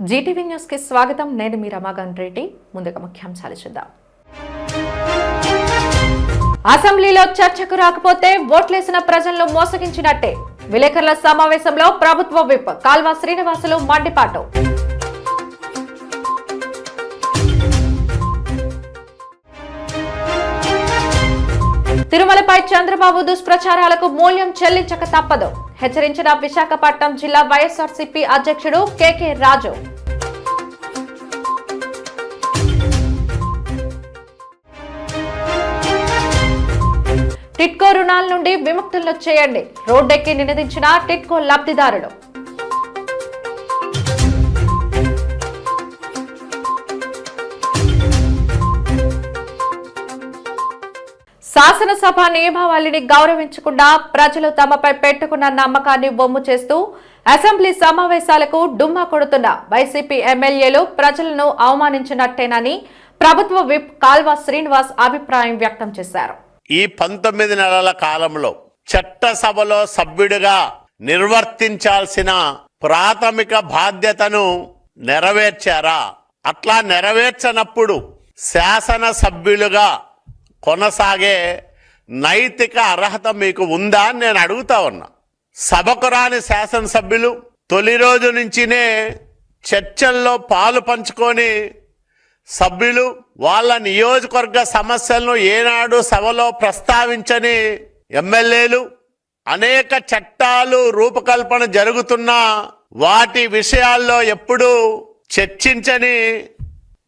Zee TV news కి స్వాగతం. నేను మీ రమాగన్ రెడ్డి. ముందుగా ముఖ్యాంశాలు చూద్దాం. అసెంబ్లీలో చర్చకు రాకపోతే ఓట్లేసిన ప్రజలను మోసగించినట్టే. విలేకరుల సమావేశంలో ప్రభుత్వ విప్ కాల్వ శ్రీనివాసులు మండిపాటు. తిరుమలపై చంద్రబాబు దుష్ప్రచారాలకు మూల్యం చెల్లించక తప్పదు. హెచ్చరించిన విశాఖపట్నం జిల్లా వైఎస్ఆర్సీపీ అధ్యక్షుడు కేకే రాజు. టిట్కో రుణాల నుండి విముక్తులను చేయండి. రోడ్డెక్కి నినదించిన టిట్కో లబ్ధిదారులు. శాసనసభ నియమావళిని గౌరవించకుండా ప్రజలు తమపై పెట్టుకున్న నమ్మకాన్ని వమ్ము చేస్తూ అసెంబ్లీ సమావేశాలకు డుమ్మా కొడుతున్న వైసీపీ ఎమ్మెల్యేలు ప్రజలను అవమానించినట్టేనని ప్రభుత్వ విప్ కాల్వ శ్రీనివాస్ అభిప్రాయం వ్యక్తం చేశారు. ఈ 19 నెలల కాలంలో చట్టసభలో సభ్యుడిగా నిర్వర్తించాల్సిన ప్రాథమిక బాధ్యతను నెరవేర్చారా? అట్లా నెరవేర్చనప్పుడు శాసనసభ్యులుగా కొనసాగే నైతిక అర్హత మీకు ఉందా అని నేను అడుగుతా ఉన్నా. సభకు రాని శాసనసభ్యులు తొలి రోజు నుంచినే చర్చల్లో పాలు పంచుకొని సభ్యులు వాళ్ళ నియోజకవర్గ సమస్యలను ఏనాడు సభలో ప్రస్తావించని ఎమ్మెల్యేలు, అనేక చట్టాలు రూపకల్పన జరుగుతున్నా వాటి విషయాల్లో ఎప్పుడూ చర్చించని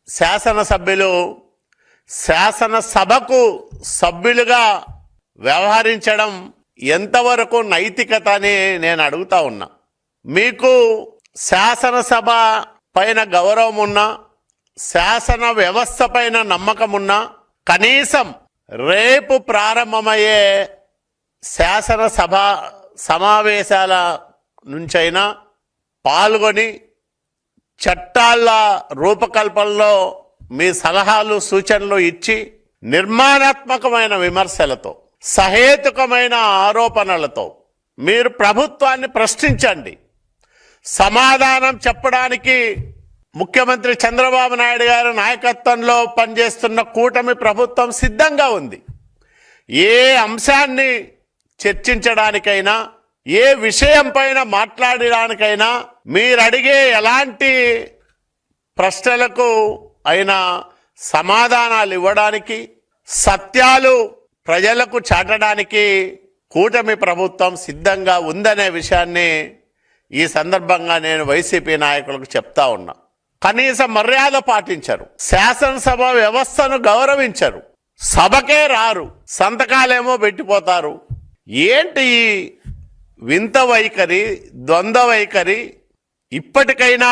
శాసనసభ్యులు శాసనసభకు సభ్యులుగా వ్యవహరించడం ఎంతవరకు నైతికత అని నేను అడుగుతా ఉన్నా. మీకు శాసనసభ పైన గౌరవం ఉన్నా, శాసన వ్యవస్థ పైన నమ్మకం ఉన్నా, కనీసం రేపు ప్రారంభమయ్యే శాసనసభ సమావేశాల నుంచైనా పాల్గొని చట్టాల రూపకల్పనలో మీ సలహాలు సూచనలు ఇచ్చి నిర్మాణాత్మకమైన విమర్శలతో, సహేతుకమైన ఆరోపణలతో మీరు ప్రభుత్వాన్ని ప్రశ్నించండి. సమాధానం చెప్పడానికి ముఖ్యమంత్రి చంద్రబాబు నాయుడు గారి నాయకత్వంలో పనిచేస్తున్న కూటమి ప్రభుత్వం సిద్ధంగా ఉంది. ఏ అంశాన్ని చర్చించడానికైనా, ఏ విషయం పైన మాట్లాడడానికైనా మీరు అడిగే ఎలాంటి ప్రశ్నలకు అయినా సమాధానాలు ఇవ్వడానికి, సత్యాలు ప్రజలకు చాటడానికి కూటమి ప్రభుత్వం సిద్ధంగా ఉందనే విషయాన్ని ఈ సందర్భంగా నేను వైసీపీ నాయకులకు చెప్తా ఉన్నా. కనీస మర్యాద పాటించరు, శాసనసభ వ్యవస్థను గౌరవించరు, సభకే రారు, సంతకాలేమో పెట్టిపోతారు. ఏంటి ఈ వింత వైఖరి, ద్వంద్వ వైఖరి? ఇప్పటికైనా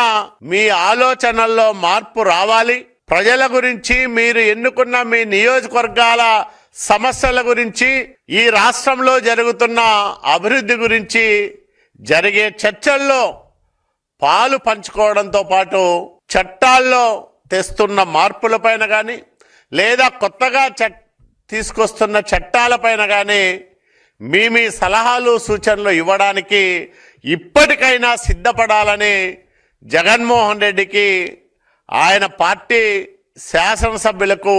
మీ ఆలోచనల్లో మార్పు రావాలి. ప్రజల గురించి, మీరు ఎన్నుకున్న మీ నియోజకవర్గాల సమస్యల గురించి, ఈ రాష్ట్రంలో జరుగుతున్న అభివృద్ధి గురించి జరిగే చర్చల్లో పాలు పంచుకోవడంతో పాటు చట్టాల్లో తెస్తున్న మార్పులపైన కానీ, లేదా కొత్తగా తీసుకొస్తున్న చట్టాలపైన కానీ మీ సలహాలు సూచనలు ఇవ్వడానికి ఇప్పటికైనా సిద్ధపడాలని జగన్మోహన్ రెడ్డికి, ఆయన పార్టీ శాసనసభ్యులకు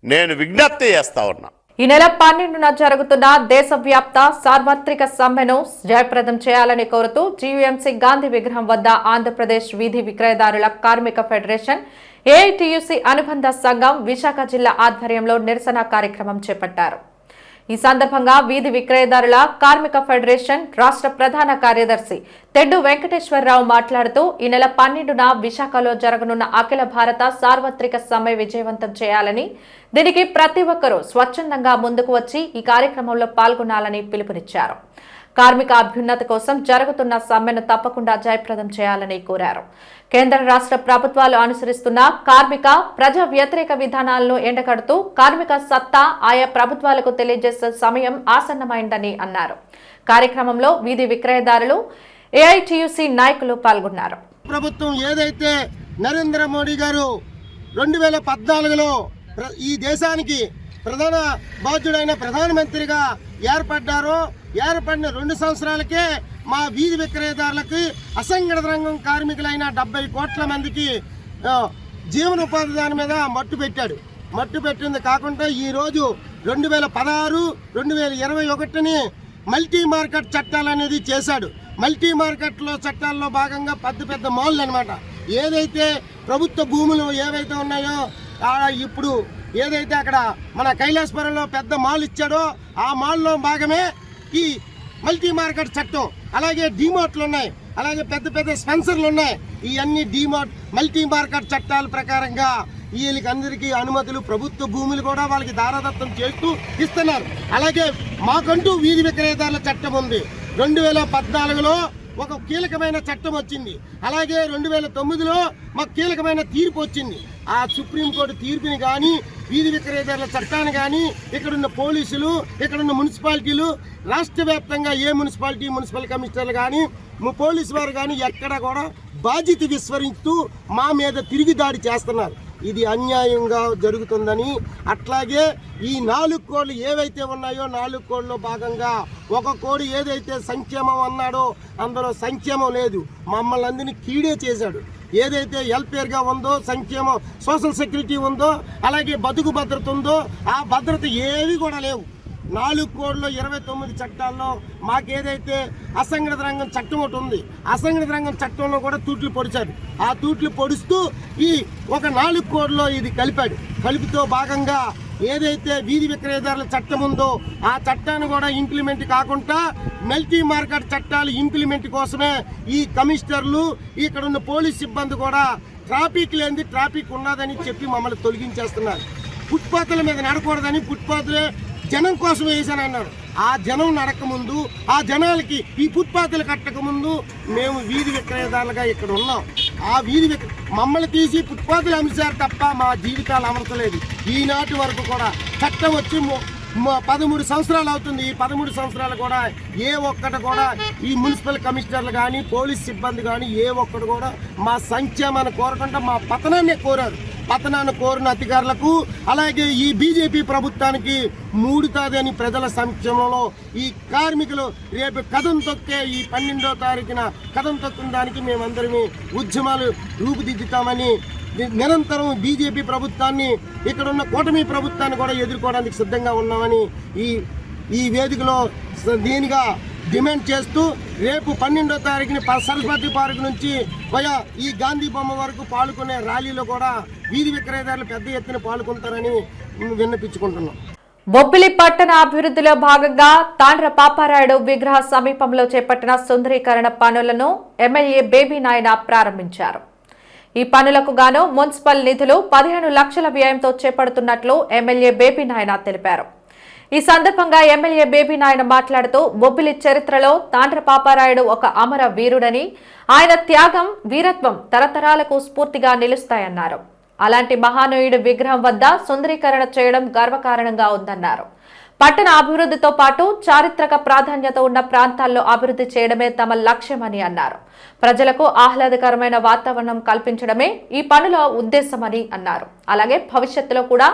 నేను విజ్ఞప్తి చేస్తా ఉన్నా. ఈ నెల 12న జరుగుతున్న దేశవ్యాప్త సార్వత్రిక సమ్మెను జయప్రదం చేయాలని కోరుతూ జీవీఎంసీ గాంధీ విగ్రహం వద్ద ఆంధ్రప్రదేశ్ వీధి విక్రయదారుల కార్మిక ఫెడరేషన్ ఏఐటీయూసీ అనుబంధ సంఘం విశాఖ జిల్లా ఆధ్వర్యంలో నిరసన కార్యక్రమం చేపట్టారు. ఈ సందర్భంగా వీధి విక్రయదారుల కార్మిక ఫెడరేషన్ రాష్ట్ర ప్రధాన కార్యదర్శి తెడ్డు వెంకటేశ్వరరావు మాట్లాడుతూ ఈ నెల 12న విశాఖలో జరగనున్న అఖిల భారత సార్వత్రిక సమ్మె విజయవంతం చేయాలని, దీనికి ప్రతి ఒక్కరూ స్వచ్ఛందంగా ముందుకు వచ్చి ఈ కార్యక్రమంలో పాల్గొనాలని పిలుపునిచ్చారు. కార్మిక అభ్యున్నతి కోసం జరుగుతున్న సమ్మెను తప్పకుండా జయప్రదం చేయాలని కోరారు. కేంద్ర రాష్ట్ర ప్రభుత్వాలు అనుసరిస్తున్న కార్మిక ప్రజా వ్యతిరేక విధానాలను ఎండగడుతూ కార్మిక సత్తా ఆయా ప్రభుత్వాలకు తెలియజేసే సమయం ఆసన్నమైందని అన్నారు. కార్యక్రమంలో వీధి విక్రయదారులు, ఏఐటీయూసీ నాయకులు పాల్గొన్నారు. ప్రభుత్వం ఏదైతే నరేంద్ర మోడీ గారు 2014లో ఈ దేశానికి ప్రధాన బాధ్యుడైన ప్రధానమంత్రిగా ఏర్పడ్డారో, ఏర్పడిన 2 సంవత్సరాలకే మా వీధి విక్రయదారులకి అసంఘటిత రంగం కార్మికులైన 70 కోట్ల మందికి జీవనోపాధి దాని మీద మట్టు పెట్టాడు. మట్టు పెట్టింది కాకుండా ఈరోజు 2016, 2021 మల్టీ మార్కెట్ చట్టాలు అనేది చేశాడు. మల్టీ మార్కెట్లో చట్టాల్లో భాగంగా పెద్ద మాల్లు అనమాట. ఏదైతే ప్రభుత్వ భూములు ఏవైతే ఉన్నాయో ఇప్పుడు ఏదైతే అక్కడ మన కైలాసపురంలో పెద్ద మాల్ ఇచ్చాడో ఆ మాల్లో భాగమే ఈ మల్టీ మార్కెట్ చట్టం. అలాగే డీమార్ట్లు ఉన్నాయి, అలాగే పెద్ద స్పెన్సర్లు ఉన్నాయి. ఇవన్నీ డీమార్ట్ మల్టీ మార్కెట్ చట్టాల ప్రకారంగా వీళ్ళకి అందరికీ అనుమతులు, ప్రభుత్వ భూములు కూడా వాళ్ళకి దారాదత్తం చేస్తూ ఇస్తున్నారు. అలాగే మాకంటూ వీధి విక్రయదారుల చట్టం ఉంది. 2014లో ఒక కీలకమైన చట్టం వచ్చింది. అలాగే 2009లో మాకు కీలకమైన తీర్పు వచ్చింది. ఆ సుప్రీంకోర్టు తీర్పుని కానీ, వీధి విక్రయదారుల చట్టాన్ని కానీ, ఇక్కడున్న పోలీసులు, ఇక్కడున్న మున్సిపాలిటీలు, రాష్ట్ర వ్యాప్తంగా ఏ మున్సిపల్ కమిషనర్లు కానీ, పోలీసు వారు కానీ ఎక్కడ కూడా బాధ్యత విస్మరిస్తూ మా మీద తిరిగి దాడి చేస్తున్నారు. ఇది అన్యాయంగా జరుగుతుందని, అట్లాగే ఈ 4 కోడ్లు ఏవైతే ఉన్నాయో 4 కోడ్లో భాగంగా ఒక కోడ్ ఏదైతే సంక్షేమం అన్నాడో అందులో సంక్షేమం లేదు, మమ్మల్ని అందరినీ కీడే చేశాడు. ఏదైతే వెల్ఫేర్గా ఉందో, సంక్షేమం సోషల్ సెక్యూరిటీ ఉందో, అలాగే బతుకు భద్రత ఉందో ఆ భద్రత ఏవి కూడా లేవు. 4 కోడ్లో 29 చట్టాల్లో మాకేదైతే అసంఘటిత రంగం చట్టం ఒకటి ఉంది, అసంఘటిత రంగం చట్టంలో కూడా తూట్లు పొడిచాడు. ఆ తూట్లు పొడుస్తూ ఈ ఒక 4 కోడ్లో ఇది కలిపితో భాగంగా ఏదైతే వీధి విక్రయదారుల చట్టం ఉందో ఆ చట్టాన్ని కూడా ఇంప్లిమెంట్ కాకుండా మల్టీ మార్కెట్ చట్టాలు ఇంప్లిమెంట్ కోసమే ఈ కమిషనర్లు, ఇక్కడ ఉన్న పోలీస్ సిబ్బంది కూడా ట్రాఫిక్ లేనిది ట్రాఫిక్ ఉన్నదని చెప్పి మమ్మల్ని తొలగించేస్తున్నారు. ఫుట్పాత్ల మీద నడకూడదని ఫుట్పాత్లే జనం కోసం వేసాను అన్నారు. ఆ జనం నడకముందు, ఆ జనాలకి ఈ ఫుట్పాత్లు కట్టకముందు మేము వీధి విక్రయదారులుగా ఇక్కడ ఉన్నాం. ఆ మమ్మల్ని తీసి ఫుట్పాత్లు అమిసారు తప్ప మా జీవితాలు అమర్చలేదు. ఈనాటి వరకు కూడా చట్టం వచ్చి 13 సంవత్సరాలు అవుతుంది. ఈ 13 సంవత్సరాలు కూడా ఏ ఒక్కటి కూడా ఈ మున్సిపల్ కమిషనర్లు కానీ, పోలీస్ సిబ్బంది కానీ ఏ ఒక్కటి కూడా మా సంక్షేమాన్ని కోరకుండా మా పతనాన్ని కోరారు. పతనాన్ని కోరిన అధికారులకు, అలాగే ఈ బీజేపీ ప్రభుత్వానికి మూడుతాదని ప్రజల సంక్షేమంలో ఈ కార్మికులు రేపు కథం తొక్కే ఈ 12వ తారీఖున కథం తొక్కిన దానికి మేమందరమే ఉద్యమాలు రూపుదిద్దుతామని నిరంతరం బీజేపీ ప్రభుత్వాన్ని, ఇక్కడున్న కూటమి ప్రభుత్వాన్ని కూడా ఎదుర్కోవడానికి సిద్ధంగా ఉన్నామని ఈ వేదికలో దీనిగా డిమాండ్ చేస్తూ రేపు 12వ తారీఖున సరస్వతి పార్క్ నుంచి ఈ గాంధీ బొమ్మ వరకు పాల్గొనే ర్యాలీలో కూడా వీధి విక్రయదారులు పెద్ద ఎత్తున పాల్గొంటారని విన్నపించుకుంటున్నాం. బొబ్బిలి పట్టణ అభివృద్ధిలో భాగంగా తాండ్ర పాపారాయుడు విగ్రహ సమీపంలో చేపట్టిన సుందరీకరణ పనులను ఎమ్మెల్యే బేబీ నాయన ప్రారంభించారు. ఈ పనులకు గాను మున్సిపల్ నిధులు 15 లక్షల వ్యయంతో చేపడుతున్నట్లు ఎమ్మెల్యే బేబీ నాయన తెలిపారు. ఈ సందర్భంగా ఎమ్మెల్యే బేబీ నాయన మాట్లాడుతూ బొబ్బిలి చరిత్రలో తాండ్ర పాపారాయుడు ఒక అమర వీరుడని, ఆయన త్యాగం, వీరత్వం తరతరాలకు స్ఫూర్తిగా నిలుస్తాయన్నారు. అలాంటి మహానీయుడి విగ్రహం వద్ద సుందరీకరణ చేయడం గర్వకారణంగా ఉందన్నారు. పట్టణ అభివృద్ధితో పాటు చారిత్రక ప్రాధాన్యత ఉన్న ప్రాంతాల్లో అభివృద్ధి చేయడమే తమ లక్ష్యమని అన్నారు. ప్రజలకు ఆహ్లాదకరమైన వాతావరణం కల్పించడమే ఈ పనుల ఉద్దేశమని అన్నారు. అలాగే భవిష్యత్తులో కూడా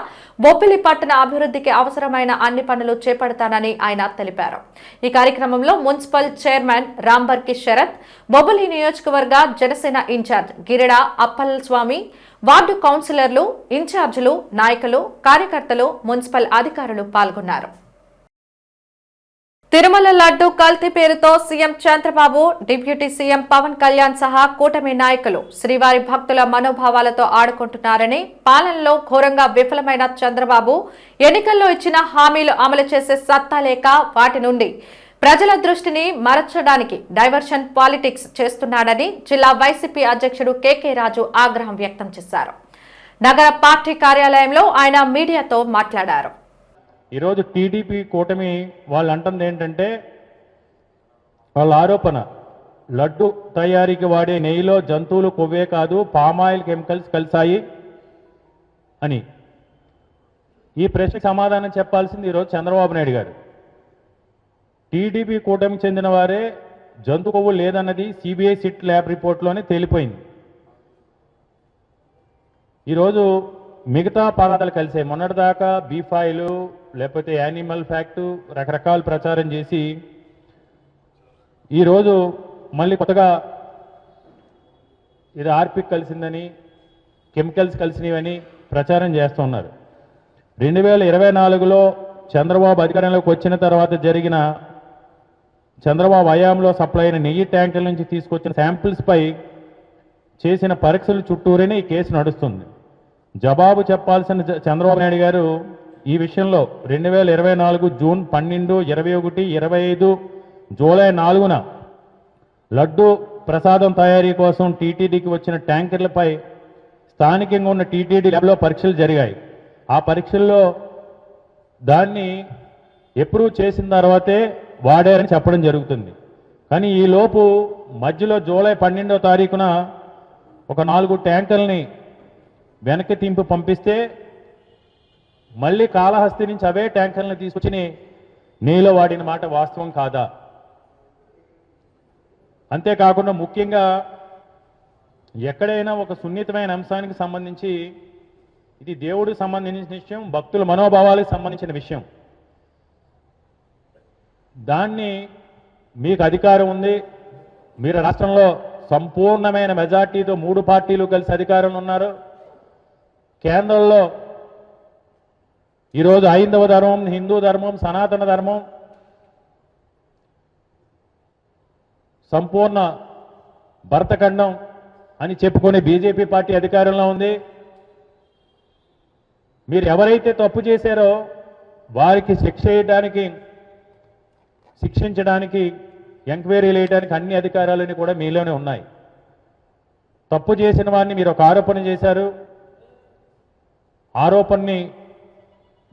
బొబ్బిలి పట్టణ అభివృద్ధికి అవసరమైన అన్ని పనులు చేపడతానని ఆయన తెలిపారు. ఈ కార్యక్రమంలో మున్సిపల్ చైర్మన్ రాంబర్కి శరత్, బొబ్బిలి నియోజకవర్గ జనసేన ఇన్ఛార్జ్ గిరిడా అప్పల్ స్వామి, వార్డు కౌన్సిలర్లు, ఇన్ఛార్జీలు, నాయకులు, కార్యకర్తలు, మున్సిపల్ అధికారులు పాల్గొన్నారు. తిరుమల లడ్డు కల్తీ పేరుతో CM Chandrababu, deputy CM Pawan Kalyan సహా కూటమి నాయకులు శ్రీవారి భక్తుల మనోభావాలతో ఆడుకుంటున్నారని, పాలనలో ఘోరంగా విఫలమైన చంద్రబాబు ఎన్నికల్లో ఇచ్చిన హామీలు అమలు చేసే సత్తా లేక వాటి నుండి ప్రజల దృష్టిని మరల్చడానికి డైవర్షన్ పాలిటిక్స్ చేస్తున్నాడని జిల్లా వైసీపీ అధ్యక్షుడు కేకే రాజు ఆగ్రహం వ్యక్తం చేశారు. నగర పార్టీ కార్యాలయంలో ఆయన మీడియాతో మాట్లాడారు. ఈరోజు టీడీపీ కూటమి వాళ్ళు అంటుంది ఏంటంటే, వాళ్ళ ఆరోపణ లడ్డు తయారీకి వాడే నెయ్యిలో జంతువులు కొవ్వే కాదు పామాయిల్ కెమికల్స్ కలిసాయి అని. ఈ ప్రశ్నకు సమాధానం చెప్పాల్సింది ఈరోజు చంద్రబాబు నాయుడు గారు. టీడీపీ కూటమికి చెందిన వారే జంతు కొవ్వు లేదన్నది సిబిఐ సిట్ ల్యాబ్ రిపోర్ట్లోనే తేలిపోయింది. ఈరోజు మిగతా పదార్థాలు కలిసే మొన్నటిదాకా బీఫ్ ఆయిల్ లేకపోతే యానిమల్ ఫ్యాక్ట్ రకరకాల ప్రచారం చేసి ఈరోజు మళ్ళీ కొత్తగా ఇది ఆర్పిక్ కలిసిందని, కెమికల్స్ కలిసినవని ప్రచారం చేస్తున్నారు. 2024లో చంద్రబాబు అధికారంలోకి వచ్చిన తర్వాత జరిగిన చంద్రబాబు హయాంలో సప్లై అయిన నెయ్యి ట్యాంకుల నుంచి తీసుకొచ్చిన శాంపిల్స్పై చేసిన పరీక్షల చుట్టూరేనే ఈ కేసు నడుస్తుంది. జవాబు చెప్పాల్సిన చంద్రబాబు నాయుడు గారు ఈ విషయంలో 2024 జూన్ 12, 21, 25, జూలై 4న లడ్డు ప్రసాదం తయారీ కోసం టీటీడీకి వచ్చిన ట్యాంకర్లపై స్థానికంగా ఉన్న టీటీడీ ల్యాబ్లో పరీక్షలు జరిగాయి. ఆ పరీక్షల్లో దాన్ని అప్రూవ్ చేసిన తర్వాతే వాడారని చెప్పడం జరుగుతుంది. కానీ ఈలోపు మధ్యలో జూలై 12వ తారీఖున ఒక 4 ట్యాంకర్లని వెనక్కి తింపి పంపిస్తే మళ్ళీ కాళహస్తి నుంచి అవే ట్యాంకర్లను తీసుకొచ్చి నీలో వాడిన మాట వాస్తవం కాదా? అంతేకాకుండా ముఖ్యంగా ఎక్కడైనా ఒక సున్నితమైన అంశానికి సంబంధించి ఇది దేవుడికి సంబంధించిన విషయం, భక్తుల మనోభావాలకు సంబంధించిన విషయం. దాన్ని మీకు అధికారం ఉంది, మీరు రాష్ట్రంలో సంపూర్ణమైన మెజార్టీతో 3 పార్టీలు కలిసి అధికారంలో ఉన్నారు. కేంద్రంలో ఈరోజు హైందవ ధర్మం, హిందూ ధర్మం, సనాతన ధర్మం సంపూర్ణ భరతఖండం అని చెప్పుకునే బీజేపీ పార్టీ అధికారంలో ఉంది. మీరు ఎవరైతే తప్పు చేశారో వారికి శిక్షించడానికి ఎంక్వైరీ వేయడానికి అన్ని అధికారాలని కూడా మీలోనే ఉన్నాయి. తప్పు చేసిన వారిని మీరు ఒక ఆరోపణ చేశారు. ఆరోపణని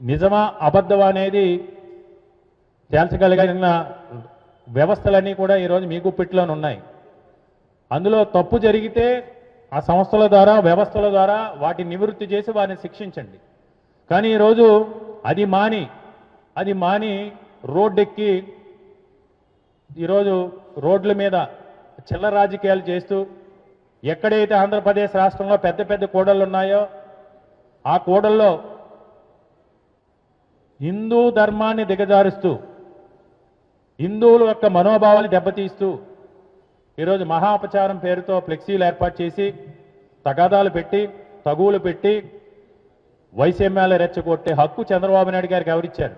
నిజమా అబద్ధమా అనేది తేల్చగలిగిన వ్యవస్థలన్నీ కూడా ఈరోజు మీ గుప్పిట్లోనే ఉన్నాయి. అందులో తప్పు జరిగితే ఆ సంస్థల ద్వారా, వ్యవస్థల ద్వారా వాటిని నివృత్తి చేసి వారిని శిక్షించండి. కానీ ఈరోజు అది మాని రోడ్డెక్కి ఈరోజు రోడ్ల మీద చిల్లర రాజకీయాలు చేస్తూ ఎక్కడైతే ఆంధ్రప్రదేశ్ రాష్ట్రంలో పెద్ద పెద్ద కూడళ్ళు ఉన్నాయో ఆ కూడల్లో హిందూ ధర్మాన్ని దిగజారుస్తూ, హిందువుల యొక్క మనోభావాలు దెబ్బతీస్తూ ఈరోజు మహాపచారం పేరుతో ఫ్లెక్సీలు ఏర్పాటు చేసి తగాదాలు పెట్టి, తగువులు పెట్టి వైషమ్యాలు రెచ్చగొట్టే హక్కు చంద్రబాబు నాయుడు గారికి ఎవరిచ్చారు?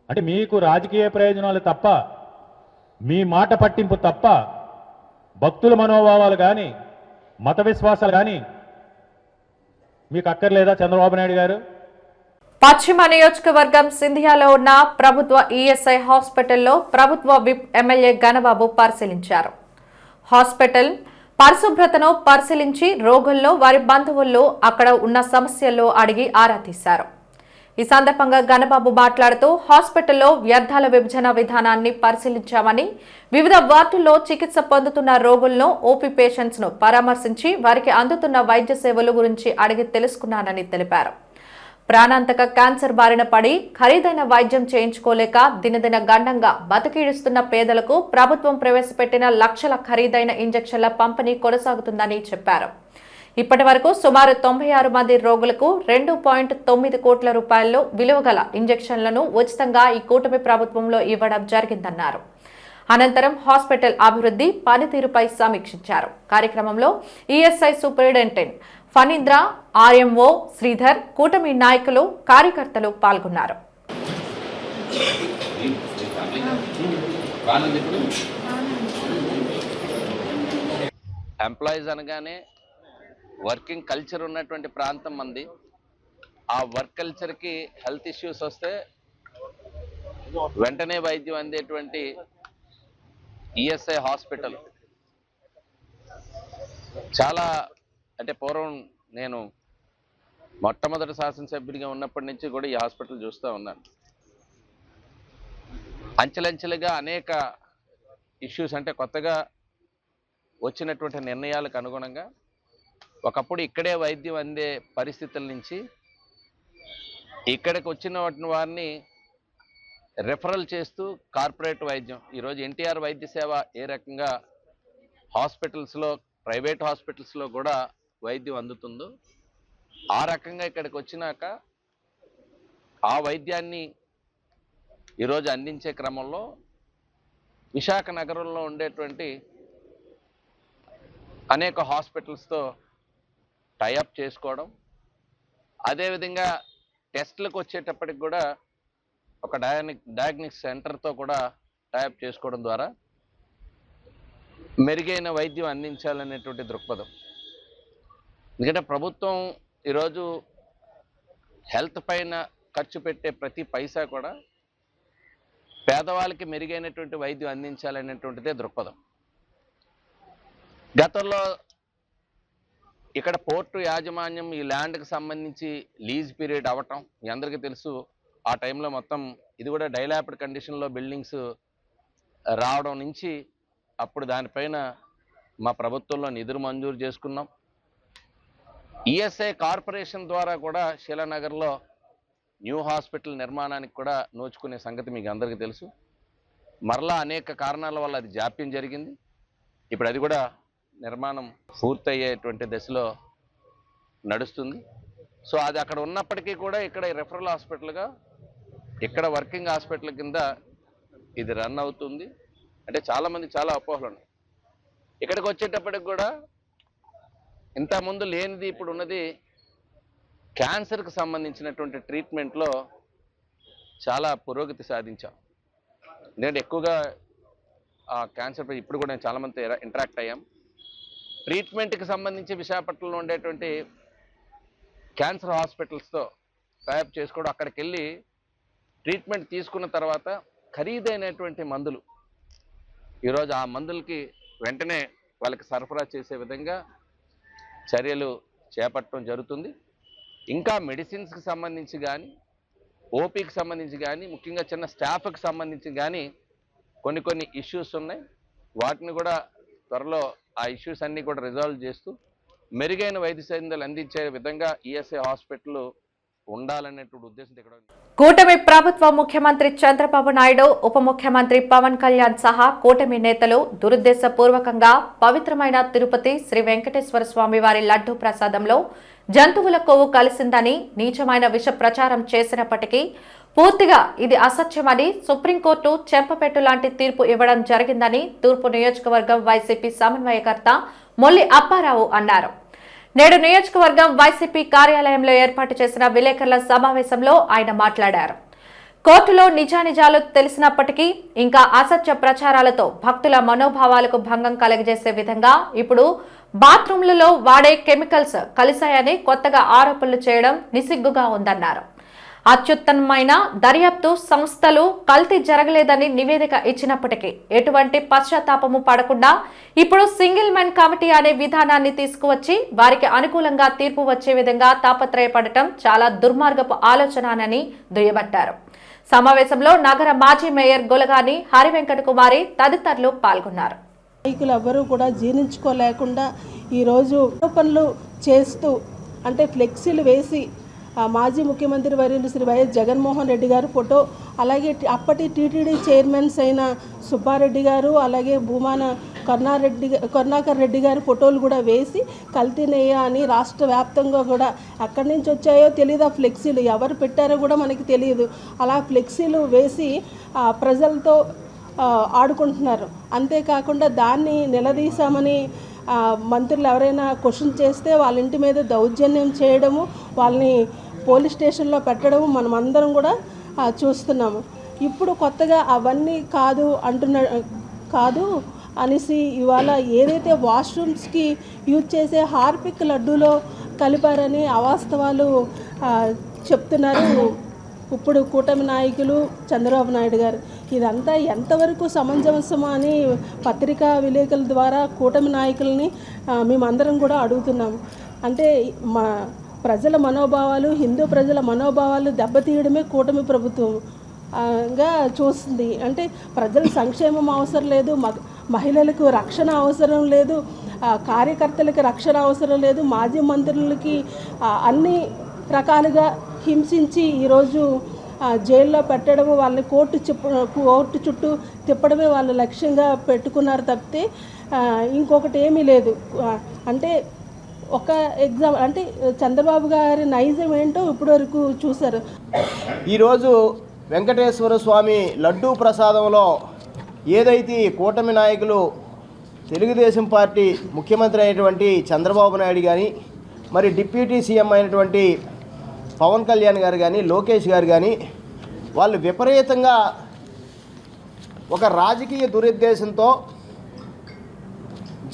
అంటే మీకు రాజకీయ ప్రయోజనాలు తప్ప, మీ మాట పట్టింపు తప్ప భక్తుల మనోభావాలు కానీ, మత విశ్వాసాలు కానీ మీకు అక్కర్లేదా చంద్రబాబు నాయుడు గారు? పశ్చిమ నియోజకవర్గం సింధియాలో ఉన్న ప్రభుత్వ ఈఎస్ఐ హాస్పిటల్లో ప్రభుత్వ విప్ ఎమ్మెల్యే గణబాబు పరిశీలించారు. హాస్పిటల్ పరిశుభ్రతను పరిశీలించి రోగుల్లో, వారి బంధువుల్లో అక్కడ ఉన్న సమస్యల్లో అడిగి ఆరా తీశారు. ఈ సందర్భంగా గణబాబు మాట్లాడుతూ హాస్పిటల్లో వ్యర్థాల విభజన విధానాన్ని పరిశీలించామని, వివిధ వార్డుల్లో చికిత్స పొందుతున్న రోగులను, ఓపీ పేషెంట్స్ ను పరామర్శించి వారికి అందుతున్న వైద్య సేవల గురించి అడిగి తెలుసుకున్నానని తెలిపారు. ప్రాణాంతక క్యాన్సర్ బారిన పడి ఖరీదైన వైద్యం చేయించుకోలేక దినదిన గండంగా బతికిడుస్తున్న పేదలకు ప్రభుత్వం ప్రవేశపెట్టిన లక్షల ఖరీదైన ఇంజెక్షన్ల పంపిణీ కొనసాగుతుందని చెప్పారు. ఇప్పటి వరకు సుమారు 96 మంది రోగులకు 2.9 కోట్ల రూపాయల్లో విలువగల ఇంజెక్షన్లను ఉచితంగా ఈ కూటమి ప్రభుత్వంలో ఇవ్వడం జరిగిందన్నారు. అనంతరం హాస్పిటల్ అభివృద్ధి, పనితీరుపై సమీక్షించారు. కార్యక్రమంలో ESI superintendent Phanindra, RMO Sridhar, కూటమి నాయకులు, కార్యకర్తలు పాల్గొన్నారు. ఎంప్లాయీస్ అనగానే వర్కింగ్ కల్చర్ ఉన్నటువంటి ప్రాంతం మంది. ఆ వర్క్ కల్చర్కి హెల్త్ ఇష్యూస్ వస్తే వెంటనే వైద్యం అందేటువంటి ఈఎస్ఐ హాస్పిటల్ చాలా, అంటే పూర్వం నేను మొట్టమొదటి శాసనసభ్యుడిగా ఉన్నప్పటి నుంచి కూడా ఈ హాస్పిటల్ చూస్తూ ఉన్నాను. అంచెలంచెలుగా అనేక ఇష్యూస్, అంటే కొత్తగా వచ్చినటువంటి నిర్ణయాలకు అనుగుణంగా ఒకప్పుడు ఇక్కడే వైద్యం అందే పరిస్థితుల నుంచి ఇక్కడికి వచ్చిన వారిని రెఫరల్ చేస్తూ కార్పొరేట్ వైద్యం, ఈరోజు ఎన్టీఆర్ వైద్య సేవ ఏ రకంగా హాస్పిటల్స్లో, ప్రైవేట్ హాస్పిటల్స్లో కూడా వైద్యం అందుతుందో ఆ రకంగా ఇక్కడికి వచ్చినాక ఆ వైద్యాన్ని ఈరోజు అందించే క్రమంలో విశాఖ నగరంలో ఉండేటువంటి అనేక హాస్పిటల్స్తో టైఅప్ చేసుకోవడం, అదేవిధంగా టెస్టులకు వచ్చేటప్పటికి కూడా ఒక డయాగ్నిక్ సెంటర్తో కూడా టైఅప్ చేసుకోవడం ద్వారా మెరుగైన వైద్యం అందించాలనేటువంటి దృక్పథం. ఎందుకంటే ప్రభుత్వం ఈరోజు హెల్త్ పైన ఖర్చు పెట్టే ప్రతి పైసా కూడా పేదవాళ్ళకి మెరుగైనటువంటి వైద్యం అందించాలనేటువంటిదే దృక్పథం. గతంలో ఇక్కడ పోర్టు యాజమాన్యం ఈ ల్యాండ్కి సంబంధించి లీజ్ పీరియడ్ అవ్వటం మీ అందరికీ తెలుసు. ఆ టైంలో మొత్తం ఇది కూడా డైలాప్డ్ కండిషన్లో బిల్డింగ్స్ రావడం నుంచి అప్పుడు దానిపైన మా ప్రభుత్వంలో నిధులు మంజూరు చేసుకున్నాం. ఈఎస్ఐ కార్పొరేషన్ ద్వారా కూడా శీలానగర్లో న్యూ హాస్పిటల్ నిర్మాణానికి కూడా నోచుకునే సంగతి మీకు అందరికీ తెలుసు. మరలా అనేక కారణాల వల్ల అది జాప్యం జరిగింది. ఇప్పుడు అది కూడా నిర్మాణం పూర్తయ్యేటువంటి దశలో నడుస్తుంది. సో అది అక్కడ ఉన్నప్పటికీ కూడా ఇక్కడ రెఫరల్ హాస్పిటల్గా ఇక్కడ వర్కింగ్ హాస్పిటల్ కింద ఇది రన్ అవుతుంది. అంటే చాలామంది చాలా అపోహలు ఉన్నాయి. ఇక్కడికి వచ్చేటప్పటికి కూడా ఇంతకుముందు లేనిది ఇప్పుడు ఉన్నది క్యాన్సర్కి సంబంధించినటువంటి ట్రీట్మెంట్లో చాలా పురోగతి సాధించాం. ఎందుకంటే ఎక్కువగా క్యాన్సర్ ఇప్పుడు కూడా నేను చాలామంది ఇంటరాక్ట్ అయ్యాం. ట్రీట్మెంట్కి సంబంధించి విశాఖపట్నంలో ఉండేటువంటి క్యాన్సర్ హాస్పిటల్స్తో టైఅప్ చేసుకోవడం, అక్కడికి వెళ్ళి ట్రీట్మెంట్ తీసుకున్న తర్వాత ఖరీదైనటువంటి మందులు ఈరోజు ఆ మందులకి వెంటనే వాళ్ళకి సరఫరా చేసే విధంగా చర్యలు చేపట్టడం జరుగుతుంది. ఇంకా మెడిసిన్స్కి సంబంధించి కానీ, ఓపీకి సంబంధించి కానీ, ముఖ్యంగా చిన్న స్టాఫ్కి సంబంధించి కానీ కొన్ని ఇష్యూస్ ఉన్నాయి. వాటిని కూడా త్వరలో ఆ ఇష్యూస్ అన్నీ కూడా రిజాల్వ్ చేస్తూ మెరుగైన వైద్య సేవలు అందించే విధంగా ఈఎస్ఐ హాస్పిటల్ ఉండాలనేటువంటి ఉద్దేశంతో ఇక్కడ కూటమి ప్రభుత్వ ముఖ్యమంత్రి చంద్రబాబు నాయుడు, ఉప ముఖ్యమంత్రి పవన్ కళ్యాణ్ సహా కూటమి నేతలు దురుద్దేశపూర్వకంగా పవిత్రమైన తిరుపతి శ్రీ వెంకటేశ్వర స్వామి వారి లడ్డూ ప్రసాదంలో జంతువుల కొవ్వు కలిసిందని నీచమైన విష ప్రచారం చేసినప్పటికీ పూర్తిగా ఇది అసత్యమని సుప్రీంకోర్టు చెంపపెట్టు లాంటి తీర్పు ఇవ్వడం జరిగిందని తూర్పు నియోజకవర్గం వైసీపీ సమన్వయకర్త మొల్లి అప్పారావు అన్నారు. నేడు నియోజకవర్గం వైసీపీ కార్యాలయంలో ఏర్పాటు చేసిన విలేకరుల సమావేశంలో ఆయన మాట్లాడారు. కోర్టులో నిజానిజాలు తెలిసినప్పటికీ ఇంకా అసత్య ప్రచారాలతో భక్తుల మనోభావాలకు భంగం కలగజేసే విధంగా ఇప్పుడు బాత్రూంలలో వాడే కెమికల్స్ కలిశాయని కొత్తగా ఆరోపణలు చేయడం నిసిగ్గుగా ఉందన్నారు. అత్యుత్తమమైన దర్యాప్తు సంస్థలు కల్తీ జరగలేదని నివేదిక ఇచ్చినప్పటికీ ఎటువంటి పశ్చాత్తాపము పడకుండా ఇప్పుడు సింగిల్ మెన్ కమిటీ అనే విధానాన్ని తీసుకువచ్చి వారికి అనుకూలంగా తీర్పు వచ్చే విధంగా తాపత్రయపడటం చాలా దుర్మార్గపు ఆలోచనని దుయ్యబట్టారు. సమావేశంలో నగర మాజీ మేయర్ గొలగాని హరివెంకట కుమారి తదితరులు పాల్గొన్నారు. నాయకులు ఎవరూ కూడా జీర్ణించుకోలేకుండా ఈరోజు ఆరోపణలు చేస్తూ అంటే ఫ్లెక్సీలు వేసి మాజీ ముఖ్యమంత్రి వర్యులు శ్రీ వైఎస్ జగన్మోహన్ రెడ్డి గారు ఫోటో, అలాగే అప్పటి టీటీడీ చైర్మన్స్ అయిన సుబ్బారెడ్డి గారు, అలాగే భూమాన కరుణాకర్ రెడ్డి గారి ఫోటోలు కూడా వేసి కల్తీనేయ అని రాష్ట్ర వ్యాప్తంగా కూడా ఎక్కడి నుంచి వచ్చాయో తెలియదు. ఆ ఫ్లెక్సీలు ఎవరు పెట్టారో కూడా మనకి తెలియదు. అలా ఫ్లెక్సీలు వేసి ప్రజలతో ఆడుకుంటున్నారు. అంతేకాకుండా దాన్ని నిలదీశామని మంత్రులు ఎవరైనా క్వశ్చన్ చేస్తే వాళ్ళ ఇంటి మీద దౌర్జన్యం చేయడము, వాళ్ళని పోలీస్ స్టేషన్లో పెట్టడము మనం అందరం కూడా చూస్తున్నాము. ఇప్పుడు కొత్తగా అవన్నీ కాదు అనేసి ఇవాళ ఏదైతే వాష్రూమ్స్కి యూజ్ చేసే హార్పిక్ లడ్డూలో కలిపారని అవాస్తవాలు చెప్తున్నారు ఇప్పుడు కూటమి నాయకులు చంద్రబాబు నాయుడు గారు. ఇదంతా ఎంతవరకు సమంజసమా అని పత్రికా విలేకరుల ద్వారా కూటమి నాయకుల్ని మేమందరం కూడా అడుగుతున్నాము. అంటే మా ప్రజల మనోభావాలు, హిందూ ప్రజల మనోభావాలు దెబ్బతీయడమే కూటమి ప్రభుత్వంగా చూస్తుంది. అంటే ప్రజల సంక్షేమం అవసరం లేదు, మహిళలకు రక్షణ అవసరం లేదు, కార్యకర్తలకు రక్షణ అవసరం లేదు, మాజీ మంత్రులకి అన్ని రకాలుగా హింసించి ఈరోజు జైల్లో పెట్టడము, వాళ్ళని కోర్టు చుట్టూ తిప్పడమే వాళ్ళ లక్ష్యంగా పెట్టుకున్నారు తప్పితే ఇంకొకటి ఏమీ లేదు. అంటే ఒక ఎగ్జాంపుల్ అంటే చంద్రబాబు గారి నైజం ఏంటో ఇప్పటివరకు చూశారు. ఈరోజు వెంకటేశ్వర స్వామి లడ్డూ ప్రసాదంలో ఏదైతే ఈ కూటమి నాయకులు తెలుగుదేశం పార్టీ ముఖ్యమంత్రి అయినటువంటి చంద్రబాబు నాయుడు కానీ, మరి డిప్యూటీ సీఎం అయినటువంటి పవన్ కళ్యాణ్ గారు కానీ, లోకేష్ గారు కానీ వాళ్ళు విపరీతంగా ఒక రాజకీయ దురుద్దేశంతో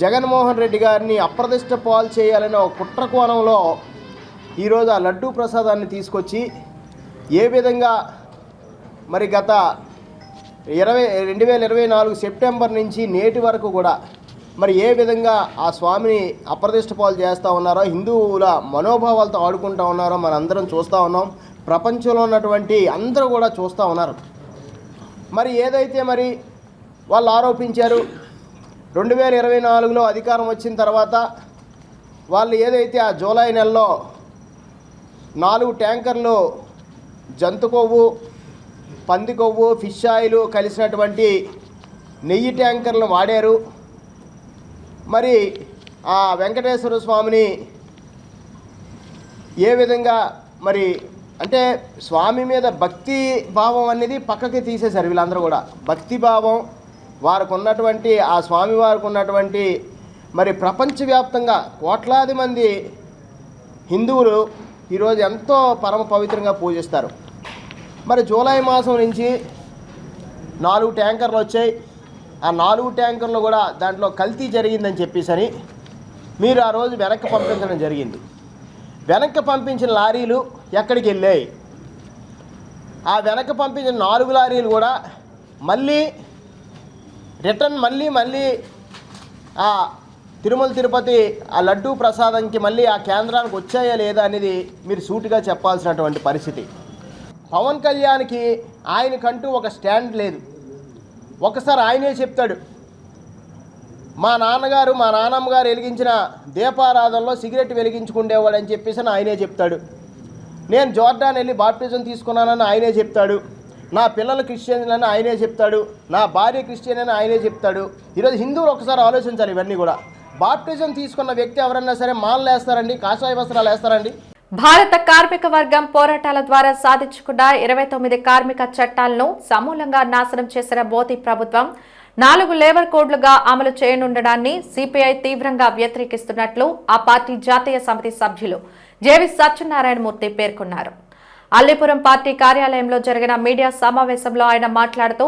జగన్మోహన్ రెడ్డి గారిని అప్రదిష్ట పాలు చేయాలనే ఒక కుట్ర కోణంలో ఈరోజు ఆ లడ్డూ ప్రసాదాన్ని తీసుకొచ్చి ఏ విధంగా మరి గత 2024 సెప్టెంబర్ నుంచి నేటి వరకు కూడా మరి ఏ విధంగా ఆ స్వామిని అప్రదిష్ట పాలు చేస్తూ ఉన్నారో, హిందువుల మనోభావాలతో ఆడుకుంటూ ఉన్నారో మనందరం చూస్తూ ఉన్నాం. ప్రపంచంలో ఉన్నటువంటి అందరూ కూడా చూస్తూ ఉన్నారు. మరి ఏదైతే మరి వాళ్ళు ఆరోపించారు 2024లో అధికారం వచ్చిన తర్వాత వాళ్ళు ఏదైతే ఆ జూలై నెలలో 4 ట్యాంకర్లు జంతు కొవ్వు, పంది కొవ్వు, ఫిష్ ఆయిల్ కలిసినటువంటి నెయ్యి ట్యాంకర్లు వాడారు. మరి ఆ వెంకటేశ్వర స్వామిని ఏ విధంగా మరి అంటే స్వామి మీద భక్తి భావం అనేది పక్కకి తీసేశారు వీళ్ళందరూ కూడా. భక్తి భావం వారికి ఉన్నటువంటి ఆ స్వామి వారికి ఉన్నటువంటి మరి ప్రపంచవ్యాప్తంగా కోట్లాది మంది హిందువులు ఈరోజు ఎంతో పరమ పవిత్రంగా పూజిస్తారు. మరి జూలై మాసం నుంచి 4 ట్యాంకర్లు వచ్చాయి. ఆ 4 ట్యాంకర్లు కూడా దాంట్లో కల్తీ జరిగిందని చెప్పేసని మీరు ఆ రోజు వెనక్కి పంపించడం జరిగింది. వెనక్కి పంపించిన లారీలు ఎక్కడికి వెళ్ళాయి? ఆ వెనక్కి పంపించిన 4 లారీలు కూడా మళ్ళీ రిటర్న్ మళ్ళీ ఆ తిరుమల తిరుపతి ఆ లడ్డూ ప్రసాదంకి మళ్ళీ ఆ కేంద్రానికి వచ్చాయా లేదా అనేది మీరు సూటిగా చెప్పాల్సినటువంటి పరిస్థితి. పవన్ కళ్యాణ్కి ఆయనకంటూ ఒక స్టాండ్ లేదు. ఒకసారి ఆయనే చెప్తాడు, మా నాన్నగారు మా నాన్నమ్మ గారు వెలిగించిన దీపారాధనలో సిగరెట్ వెలిగించుకుండేవాడని చెప్పేసి ఆయనే చెప్తాడు. నేను జోర్డాన్ వెళ్ళి బాప్టిజం తీసుకున్నానని ఆయనే చెప్తాడు. నా పిల్లలు క్రిస్టియన్ అని ఆయనే చెప్తాడు. నా భార్య క్రిస్టియన్ అని ఆయనే చెప్తాడు. ఈరోజు హిందువులు ఒకసారి ఆలోచించాలి. ఇవన్నీ కూడా బాప్టిజం తీసుకున్న వ్యక్తి ఎవరన్నా సరే మాలలు వేస్తారండి, కాషాయ వస్త్రాలు వేస్తారండి? భారత కార్మిక వర్గం పోరాటాల ద్వారా సాధించుకున్న 29 కార్మిక చట్టాలను సమూలంగా నాశనం చేసిన మోదీ ప్రభుత్వం 4 లేబర్ కోడ్లుగా అమలు చేయనుండడాన్ని సిపిఐ తీవ్రంగా వ్యతిరేకిస్తున్నట్లు ఆ పార్టీ జాతీయ సమితి సభ్యులు జేవి సత్యనారాయణమూర్తి పేర్కొన్నారు. అల్లీపురం పార్టీ కార్యాలయంలో జరిగిన మీడియా సమావేశంలో ఆయన మాట్లాడుతూ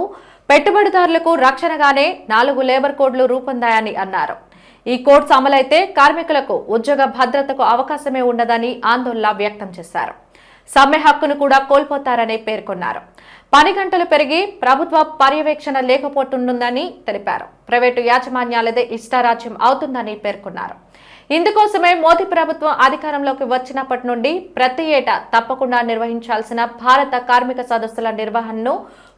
పెట్టుబడిదారులకు రక్షణగానే 4 లేబర్ కోడ్లు రూపొందాయని అన్నారు. ఈ కోడ్స్ అమలైతే కార్మికులకు ఉద్యోగ భద్రతకు అవకాశమే ఉండదని ఆందోళన వ్యక్తం చేశారు. సమ్మె హక్కును కూడా కోల్పోతారని పేర్కొన్నారు. పని గంటలు పెరిగి ప్రభుత్వ పర్యవేక్షణ లేకపోతుందని తెలిపారు. ప్రైవేటు యాజమాన్యాలదే ఇష్టారాజ్యం అవుతుందని పేర్కొన్నారు. ఇందుకోసమే మోదీ ప్రభుత్వం అధికారంలోకి వచ్చినప్పటి నుండి ప్రతి ఏటా తప్పకుండా నిర్వహించాల్సిన భారత కార్మిక సదస్సుల నిర్వహణను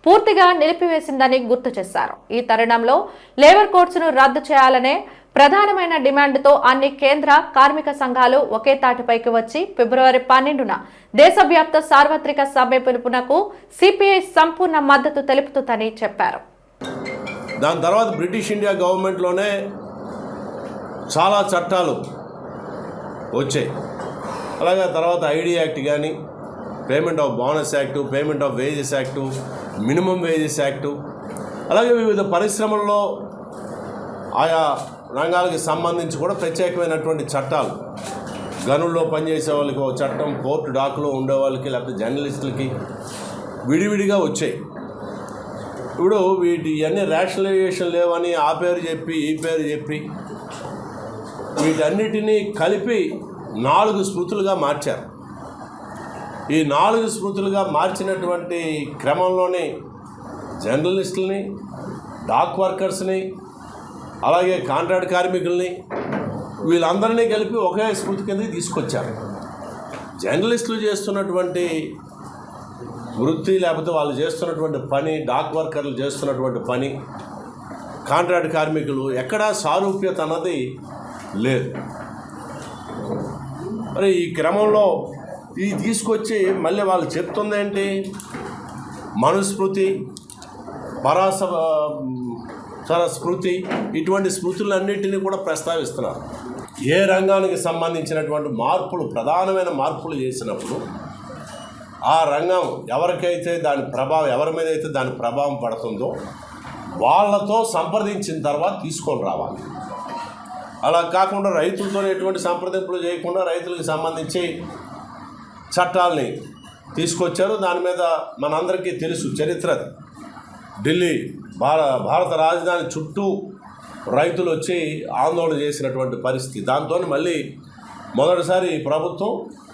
పూర్తిగా నిలిపివేసిందని గుర్తు చేశారు. ఈ తరుణంలో లేబర్ కోడ్స్ ను రద్దు చేయాలనే ప్రధానమైన డిమాండ్తో అన్ని కేంద్ర కార్మిక సంఘాలు ఒకే తాటిపైకి వచ్చి ఫిబ్రవరి 12న దేశవ్యాప్త సార్వత్రిక సమ్మె పిలుపునకు సిపిఐ సంపూర్ణ మద్దతు తెలుపుతుందని చెప్పారు. దాని తర్వాత బ్రిటిష్ ఇండియా గవర్నమెంట్లోనే చాలా చట్టాలు వచ్చాయి. అలాగే తర్వాత ఐడి యాక్ట్ కానీ, payment of bonus act, payment of wages act, minimum wages act, అలాగే వివిధ పరిశ్రమల్లో ఆయా రంగాలకు సంబంధించి కూడా ప్రత్యేకమైనటువంటి చట్టాలు, గనుల్లో పనిచేసే వాళ్ళకి ఒక చట్టం, కోర్టు డాకులో ఉండే వాళ్ళకి లేకపోతే జర్నలిస్టులకి విడివిడిగా వచ్చాయి. ఇప్పుడు ఇవన్నీ రేషనలైజేషన్ లేవని ఆ పేరు చెప్పి ఈ పేరు చెప్పి వీటన్నిటినీ కలిపి 4 స్మృతులుగా మార్చారు. ఈ 4 స్మృతులుగా మార్చినటువంటి క్రమంలోనే జర్నలిస్టులని, డాక్ వర్కర్స్ని, అలాగే కాంట్రాక్ట్ కార్మికుల్ని వీళ్ళందరినీ కలిపి ఒకే స్మృతి కిందకి తీసుకొచ్చారు. జర్నలిస్టులు చేస్తున్నటువంటి వృత్తి లేకపోతే వాళ్ళు చేస్తున్నటువంటి పని, డాక్ వర్కర్లు చేస్తున్నటువంటి పని, కాంట్రాక్ట్ కార్మికులు ఎక్కడా సారూప్యత అన్నది లేదు. మరి ఈ క్రమంలో ఇది తీసుకొచ్చి మళ్ళీ వాళ్ళు చెప్తుంది ఏంటి? మనుస్మృతి, స్మృతి, ఇటువంటి స్మృతులన్నింటినీ కూడా ప్రస్తావిస్తున్నారు. ఏ రంగానికి సంబంధించినటువంటి మార్పులు, ప్రధానమైన మార్పులు చేసినప్పుడు ఆ రంగం ఎవరికైతే దాని ప్రభావం, ఎవరి మీద అయితే దాని ప్రభావం పడుతుందో వాళ్ళతో సంప్రదించిన తర్వాత తీసుకొని రావాలి. అలా కాకుండా రైతులతో ఎటువంటి సంప్రదింపులు చేయకుండా రైతులకు సంబంధించి చట్టాలని తీసుకొచ్చారు. దాని మీద మనందరికీ తెలుసు చరిత్ర. ఢిల్లీ భారత రాజధాని చుట్టూ రైతులు వచ్చి ఆందోళన చేసినటువంటి పరిస్థితి. దాంతో మళ్ళీ మొదటిసారి ప్రభుత్వం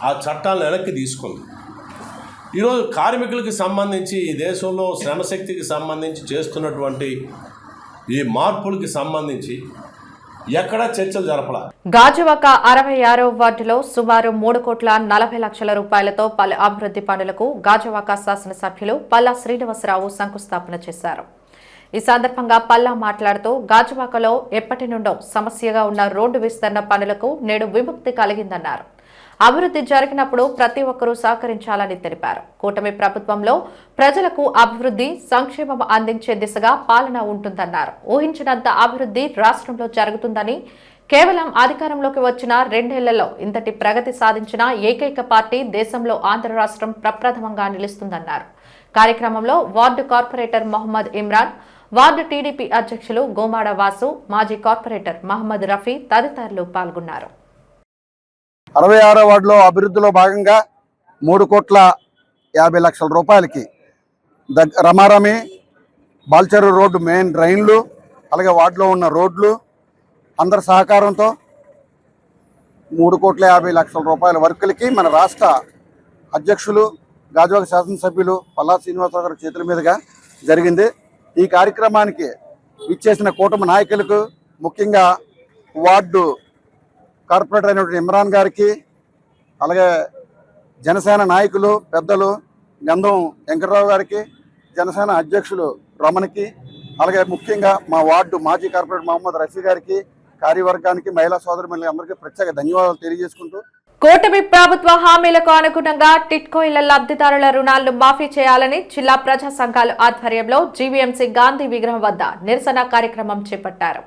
ఆ చట్టాలను వెనక్కి తీసుకుంది. ఈరోజు కార్మికులకి సంబంధించి ఈ దేశంలో శ్రమశక్తికి సంబంధించి చేస్తున్నటువంటి ఈ మార్పులకి సంబంధించి ఎక్కడా చర్చలు జరపలా. గాజువాక 66వ వార్డులో సుమారు 3,40,00,000 రూపాయలతో పలు అభివృద్ధి పనులకు గాజువాక శాసనసభ్యులు పల్లా శ్రీనివాసరావు శంకుస్థాపన చేశారు. ఈ సందర్భంగా పల్లా మాట్లాడుతూ గాజువాకలో ఎప్పటి నుండో సమస్యగా ఉన్న రోడ్డు విస్తరణ పనులకు నేడు విముక్తి కలిగిందన్నారు. అభివృద్ధి జరిగినప్పుడు ప్రతి ఒక్కరూ సహకరించాలని తెలిపారు. కూటమి ప్రభుత్వంలో ప్రజలకు అభివృద్ధి సంక్షేమం అందించే దిశగా పాలన ఉంటుందన్నారు. ఊహించినంత అభివృద్ధి రాష్ట్రంలో జరుగుతుందని, కేవలం అధికారంలోకి వచ్చిన 2 ఏళ్లలో ఇంతటి ప్రగతి సాధించిన ఏకైక పార్టీ దేశంలో ఆంధ్ర రాష్ట్రం ప్రప్రథమంగా నిలుస్తుందన్నారు. కార్యక్రమంలో ward corporator Mohammed Imran, ward TDP అధ్యక్షులు గోమాడ వాసు, మాజీ కార్పొరేటర్ మహమ్మద్ రఫీ తదితరులు పాల్గొన్నారు. 66వ వార్డులో అభివృద్ధిలో భాగంగా 3,50,00,000 రూపాయలకి రమారమి బాల్చెరు రోడ్డు మెయిన్ డ్రైన్లు, అలాగే వార్డులో ఉన్న రోడ్లు అందరి సహకారంతో 3,50,00,000 రూపాయల వర్కులకి మన రాష్ట్ర అధ్యక్షులు గాజువాక శాసనసభ్యులు పల్లా శ్రీనివాసరావు గారి చేతుల మీదుగా జరిగింది. ఈ కార్యక్రమానికి ఇచ్చేసిన కూటమి నాయకులకు, ముఖ్యంగా వార్డు కార్పొరేటర్ అయినటువంటి ఇమ్రాన్ గారికి, అలాగే జనసేన నాయకులు పెద్దలు గంధం వెంకటరావు గారికి, జనసేన అధ్యక్షులు రమణకి, అలాగే ముఖ్యంగా మా వార్డు మాజీ కార్పొరేటర్ మహమ్మద్ రఫీ గారికి, కార్యవర్గానికి, మహిళా సోదరుమణులు అందరికీ ప్రత్యేక ధన్యవాదాలు తెలియజేసుకుంటూ, కూటమి ప్రభుత్వ హామీలకు అనుగుణంగా టిట్కో ఇళ్ల లబ్ధిదారుల రుణాలను మాఫీ చేయాలని జిల్లా ప్రజా సంఘాల ఆధ్వర్యంలో జీవీఎంసీ గాంధీ విగ్రహం వద్ద నిరసన కార్యక్రమం చేపట్టారు.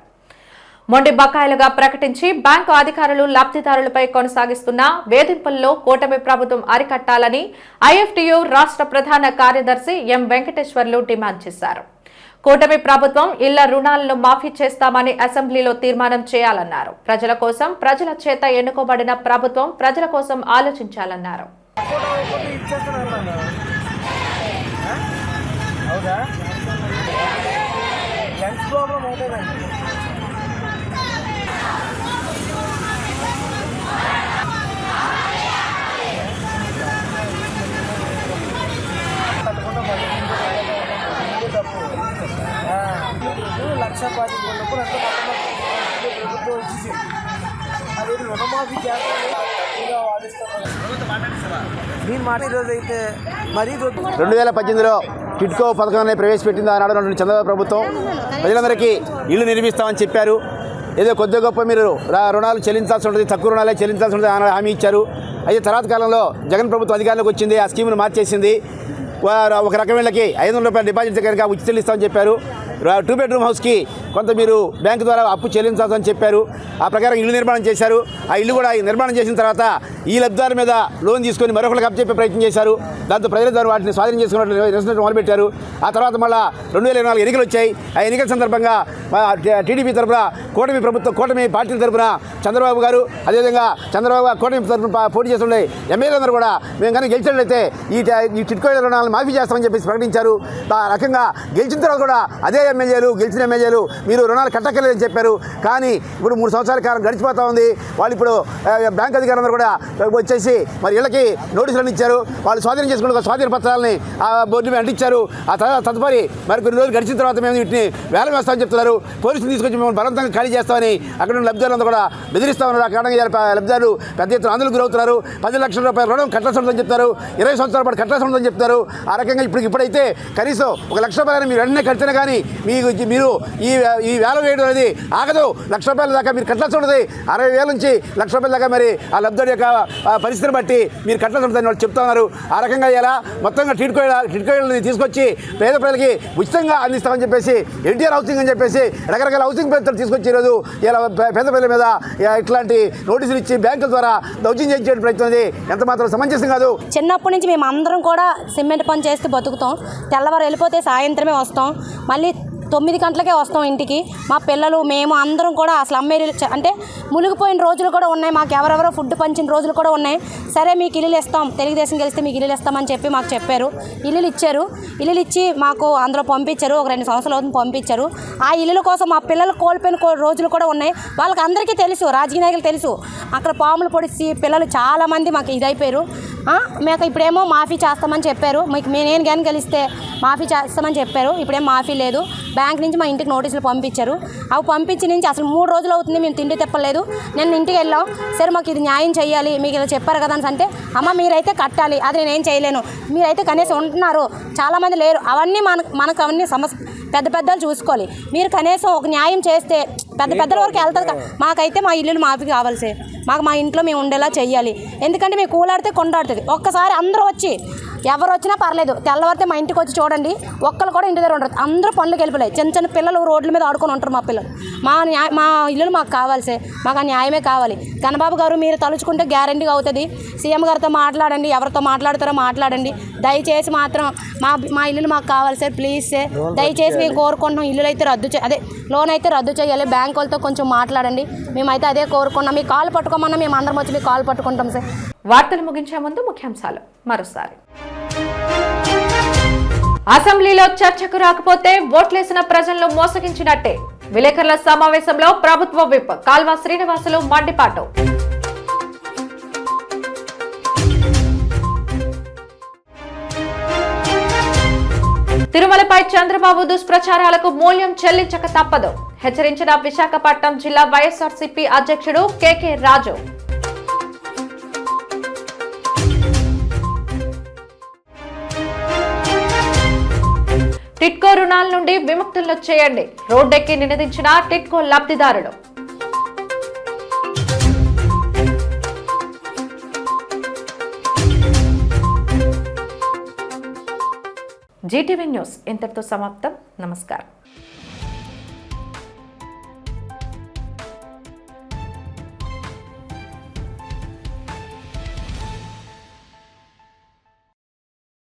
మొండి బకాయిలుగా ప్రకటించి బ్యాంకు అధికారులు లబ్ధిదారులపై కొనసాగిస్తున్న వేధింపుల్లో కూటమి ప్రభుత్వం అరికట్టాలని ఐఎఫ్టీయూ రాష్ట్ర ప్రధాన కార్యదర్శి ఎం వెంకటేశ్వర్లు డిమాండ్ చేశారు. కూటమి ప్రభుత్వం ఇళ్ల రుణాలను మాఫీ చేస్తామని అసెంబ్లీలో తీర్మానం చేయాలన్నారు. ప్రజల కోసం, ప్రజల చేత ఎన్నుకోబడిన ప్రభుత్వం ప్రజల కోసం ఆలోచించాలన్నారు. ప్రభుత్వం ఇచ్చేసి అది రుణమాఫీ చేస్తాను వాదిస్తాను. దీని మాట ఈరోజు అయితే మరి 2018లో టిట్కో పథకాన్ని ప్రవేశపెట్టింది ఆనాడు చంద్రబాబు ప్రభుత్వం. ప్రజలందరికీ ఇల్లు నిర్మిస్తామని చెప్పారు. ఏదో కొద్ది గొప్ప మీరు రుణాలు చెల్లించాల్సి ఉంటుంది, తక్కువ రుణాలే చెల్లించాల్సి ఉంటుంది హామీ ఇచ్చారు. అయితే తర్వాత కాలంలో జగన్ ప్రభుత్వం అధికారంలోకి వచ్చింది, ఆ స్కీమ్ను మార్చేసింది. ఒక రకం వీళ్ళకి 500 రూపాయల డిపాజిట్ కనుక ఉచిత చెల్లిస్తామని చెప్పారు. 2 బెడ్రూమ్ హౌస్కి కొంత మీరు బ్యాంకు ద్వారా అప్పు చెల్లించాల్సని చెప్పారు. ఆ ప్రకారం ఇల్లు నిర్మాణం చేశారు. ఆ ఇల్లు కూడా నిర్మాణం చేసిన తర్వాత ఈ లబ్ధిదారుల మీద లోన్ తీసుకొని మరొకరికి అప్పచెప్పే ప్రయత్నం చేశారు. దాంతో ప్రజల ద్వారా వాటిని స్వాధీనం చేసుకున్నట్టు మొదలుపెట్టారు. ఆ తర్వాత మళ్ళీ 2024 ఎన్నికలు వచ్చాయి. ఆ ఎన్నికల సందర్భంగా టీడీపీ తరఫున కూటమి పార్టీల తరఫున చంద్రబాబు గారు, అదేవిధంగా చంద్రబాబు కూటమి తరఫున పోటీ చేస్తుండే ఎమ్మెల్యేలందరూ కూడా మేము కనుక గెలిచినట్లయితే ఈ టిట్కో రుణాలను మాఫీ చేస్తామని చెప్పేసి ప్రకటించారు. ఆ రకంగా గెలిచిన తర్వాత కూడా అదే గెలిచిన ఎమ్మెల్యేలు మీరు రుణాలు కట్టక్కర్లేదని చెప్పారు. కానీ ఇప్పుడు 3 సంవత్సరాల కాలం గడిచిపోతూ ఉంది. వాళ్ళు ఇప్పుడు బ్యాంక్ అధికారులందరూ కూడా వచ్చేసి మరి ఇళ్ళకి నోటీసులను ఇచ్చారు. వాళ్ళు స్వాధీనం చేసుకున్న స్వాధీన పత్రాలని ఆ బోర్డు మీద అంటించారు. ఆ తదుపరి మరి కొన్ని రోజులు గడిచిన తర్వాత మేము వీటిని వేలం వేస్తామని చెప్తున్నారు. పోలీసులు తీసుకొచ్చి మేము బలవంతంగా ఖాళీ చేస్తామని అక్కడ ఉన్న లబ్ధిదారులంతా కూడా బెదిరిస్తా ఉన్నారు. ఆ కారణంగా లబ్ధిదారులు పెద్ద ఎత్తున ఆందోళనకు గురవుతున్నారు. 10 లక్షల రూపాయల రుణం కట్టాల్సి ఉంటుందని చెప్తారు. 20 సంవత్సరాల పాటు కట్టాల్సి ఉంటుందని చెప్తారు. ఆ రకంగా ఇప్పుడైతే కనీసం 1 లక్ష రూపాయలు మీరు వెంటనే కడితేనే కానీ మీరు ఈ వేల వేయడం అనేది ఆగదు. 1 లక్ష రూపాయల దాకా మీరు కట్టాల్సి ఉంటుంది. 60,000 నుంచి 1 లక్ష రూపాయల దాకా మరి ఆ లబ్ధిదారు యొక్క పరిస్థితిని బట్టి మీరు కట్టాల్సి ఉంటుందని వాళ్ళు చెప్తా ఉన్నారు. ఆ రకంగా ఇలా మొత్తంగా టిట్కోయిల్ని తీసుకొచ్చి పేద ప్రజలకి ఉచితంగా అందిస్తామని చెప్పేసి ఎన్టీఆర్ హౌసింగ్ అని చెప్పేసి రకరకాల హౌసింగ్ పేరుతో తీసుకొచ్చి ఈరోజు ఇలా పేద ప్రజల మీద ఇట్లాంటి నోటీసులు ఇచ్చి బ్యాంకుల ద్వారా దౌర్జన్యం చేసే ప్రయత్నం ఎంత మాత్రం సమంజసం కాదు. చిన్నప్పటి నుంచి మేము అందరం కూడా సిమెంట్ పని చేస్తూ బతుకుతాం. తెల్లవారు వెళ్ళిపోతే సాయంత్రమే వస్తాం. మళ్ళీ 9 గంటలకే వస్తాం ఇంటికి. మా పిల్లలు మేము అందరం కూడా అసలు అమ్మేరీలు అంటే మునిగిపోయిన రోజులు కూడా ఉన్నాయి. మాకు ఎవరెవరో ఫుడ్ పంచిన రోజులు కూడా ఉన్నాయి. సరే మీకు ఇల్లులు ఇస్తాం, తెలుగుదేశం గెలిస్తే మీకు ఇల్లులు ఇస్తామని చెప్పి మాకు చెప్పారు. ఇల్లులు ఇచ్చారు. ఇల్లులు ఇచ్చి మాకు అందులో పంపించారు. ఒక 2 సంవత్సరాల అవుతుంది పంపించారు. ఆ ఇల్లుల కోసం మా పిల్లలు కోల్పోయిన రోజులు కూడా ఉన్నాయి. వాళ్ళకి అందరికీ తెలుసు, రాజకీయ నాయకులు తెలుసు. అక్కడ పాములు పొడిచి పిల్లలు చాలామంది మాకు ఇదైపోయారు. మాకు ఇప్పుడేమో మాఫీ చేస్తామని చెప్పారు. మీకు నేను కానీ గెలిస్తే మాఫీ చేస్తామని చెప్పారు. ఇప్పుడేం మాఫీ లేదు. బ్యాంక్ నుంచి మా ఇంటికి నోటీసులు పంపించారు. అవి పంపించి నుంచి అసలు 3 రోజులు అవుతుంది మేము తిండి తిప్పలేదు. నేను ఇంటికి వెళ్ళాం. సరే మాకు ఇది న్యాయం చేయాలి, మీకు ఇలా చెప్పారు కదా అని అంటే, అమ్మ మీరైతే కట్టాలి, అది నేనేం చేయలేను, మీరైతే కనీసం ఉంటున్నారు, చాలామంది లేరు, అవన్నీ మనకు అవన్నీ సమస్య పెద్ద పెద్దలు చూసుకోవాలి. మీరు కనీసం ఒక న్యాయం చేస్తే పెద్ద పెద్దల వరకు వెళ్తుంది. మాకైతే మా ఇల్లులు మాఫీ కావాల్సే, మాకు మా ఇంట్లో మేము ఉండేలా చెయ్యాలి. ఎందుకంటే మేము కూలాడితే కొండాడుతుంది. ఒక్కసారి అందరూ వచ్చి ఎవరు వచ్చినా పర్లేదు, తెల్లవారితే మా ఇంటికి వచ్చి చూడండి, ఒక్కరు కూడా ఇంటి దగ్గర ఉండరు. అందరూ పనులకు వెళ్ళిపోయాయి. చిన్న చిన్న పిల్లలు రోడ్ల మీద ఆడుకొని ఉంటారు. మా పిల్లలు మా ఇల్లులు మాకు కావాల్సే, మాకు ఆ న్యాయమే కావాలి. కన్నబాబు గారు మీరు తలుచుకుంటే గ్యారంటీగా అవుతుంది. సీఎం గారితో మాట్లాడండి, ఎవరితో మాట్లాడతారో మాట్లాడండి. దయచేసి మాత్రం మా ఇల్లులు మాకు కావాలి సార్, ప్లీజ్ సార్, దయచేసి మేము కోరుకుంటున్నాం. ఇల్లులు అయితే అదే లోన్ అయితే రద్దు చేయాలి. బ్యాంక్ వాళ్ళతో కొంచెం మాట్లాడండి. మేమైతే అదే కోరుకున్నాం. మీ కాలు పట్టుకోమన్నా మేము అందరం వచ్చి మీ కాలు పట్టుకుంటాం సార్. వార్తలు ముగించే ముందు ముఖ్యాంశాలు మరోసారి. అసెంబ్లీలో చర్చకు రాకపోతే ఓట్లేసిన ప్రజలను మోసగించినట్టే. విలేకరుల సమావేశంలో ప్రభుత్వ విప్ కాల్వ శ్రీనివాసులు మండిపాటు. తిరుమలపై చంద్రబాబు దుష్ప్రచారాలకు మూల్యం చెల్లించక తప్పదు. హెచ్చరించిన విశాఖపట్నం జిల్లా వైఎస్ఆర్సీపీ అధ్యక్షుడు కేకే రాజు. టిట్కో రుణాల నుండి విముక్తులను చేయండి. రోడ్డెక్కి నినదించిన టిట్కో లబ్ధిదారులు. జీటీవీ న్యూస్ ఇంతటితో సమాప్తం. నమస్కారం.